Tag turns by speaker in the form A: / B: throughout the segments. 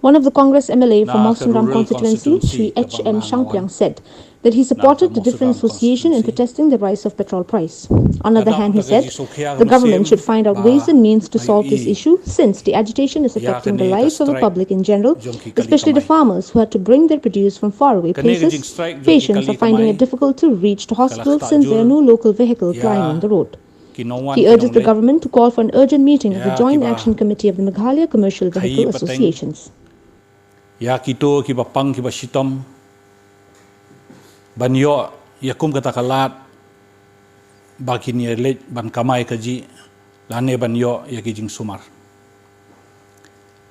A: One of the Congress MLA from Mawsynram constituency, Shri H.M. Shangpyang, said that he supported the different association in protesting the rise of petrol price. On the other hand, he said the government should find out ways and means to solve this issue, since the agitation is affecting the lives of the public in general, especially the farmers who had to bring their produce from faraway places. Patients are finding it difficult to reach the hospital since there are no local vehicles plying on the road. He urges the government to call for an urgent meeting of the Joint Action Committee of the Meghalaya Commercial Vehicle Associations.
B: Ya kito kiba pang kiba sitom banyo yakum kata kalat bakin ye lej ban kamai kaji lane banyo yakijing sumar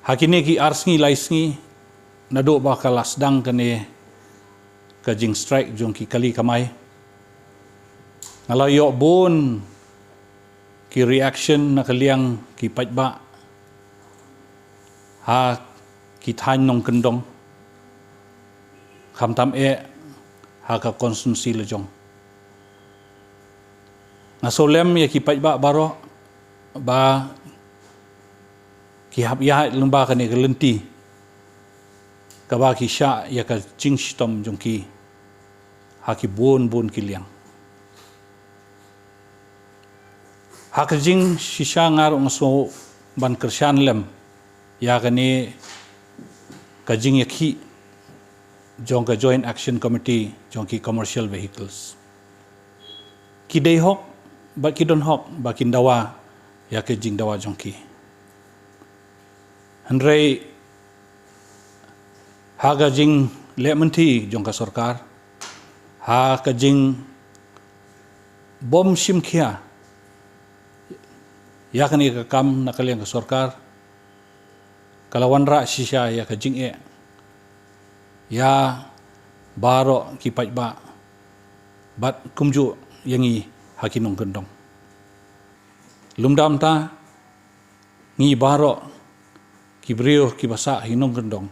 B: hakine ki arsngi laisngi nado bakalas dang kane kajing strike jong ki kali kamai ngalayo bon ki reaction nakaliang ki pajba ha kita nong kendong kamtam haka konsumsi lejong ngasolem ya kipat ba baro ba kihap ya lumba kane gelenti kaba ki sha ya ka jingstom jongki haki bon kiliang haka jing shisha ngar ngaso ban kershan lem ya kane kajing yakhi jongka Joint Action Committee jongki commercial vehicles kidai hok ba kidon hok ba kindawa ya kajing dawa jongki handrai haga jing lementi jongka sarkar ha kajing bom simkhia ya kani ka kam nakaliang ka sarkar kalawan ra shisha ya kajing ya baro kipat ba bat kumju yangi hakinong gendong lumdam ta ngi baro kibrio kibasa hinong gendong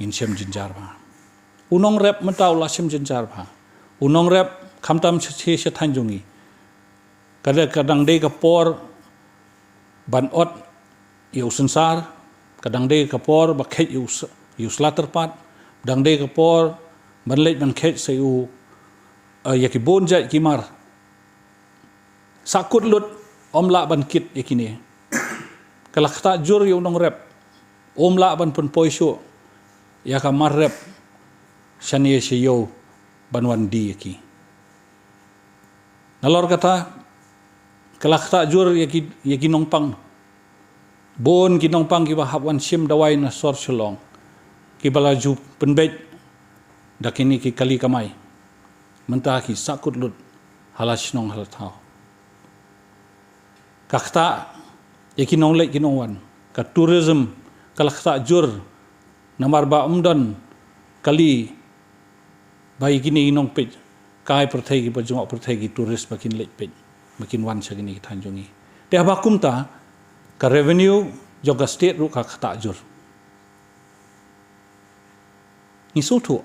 B: in sem jinjar ba unong rep mentau la sem jinjar ba unong rep khamtam che che thanjungi kadang de kapor ban ot yu sensar kadang de kapor ba khet yu slater pat dang de kapor ban lej ban khet se yu yaki bonja kimar sakut lut omla ban kit yakini kalak ta jur yu nong rep omla ban pun poisho ya kamar rep shanie se yo ban wan di yaki nalor kata kalak ta jur yaki nong pang bon kinong pang kiba hapwan sim dawai na sor shalong kibalaju penbej dakini ki kali kamai mentah ki sakut lut halash nong halatau kakta yakinong lek kinong wan ka tourism kalakta jur namar ba umdan kali bai kini inong pej kai perthai ki bajong perthai ki tourist bakin lek pej bakin wan sagini tanjungi te abakum ta ka revenue juga state ru ka khata jur isutu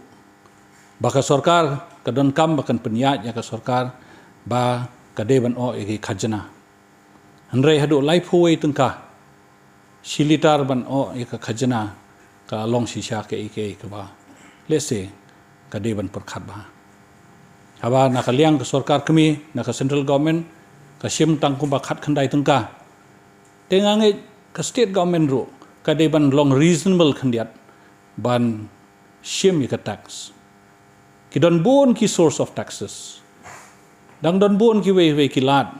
B: baka sarkar kadon kam bakan penyat ya ka sarkar ba kadeban o egi khajana hanrei hadu life huwei tengka silitar ban o eka khajana ka long shisha ke ike ka ba lese kadeban perkhat ba haba nakaliang ka sarkar kami naka central government ka sim tangkum ba khat khandai tengka tengange ka state government ro kade ban long reasonable khandiat ban shim ka tax ki don bon ki source of taxes dang don bon ki we kilat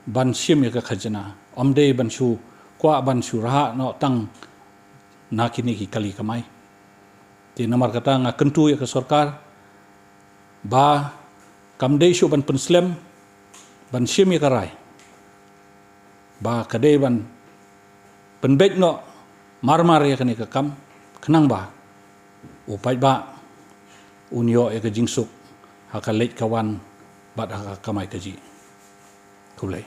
B: ban shim ka khajana omde ban shu kwa ban shu raha no tang nakini ki kali kamai ti namar kata nga kentu ya ka sarkar ba kamde shu ban penslem ban shim ka rai ba kade ban penbej no marmar ya kani kam kenang ba upai ba unyo ya jingsuk haka lej kawan bat haka kamai kaji kulai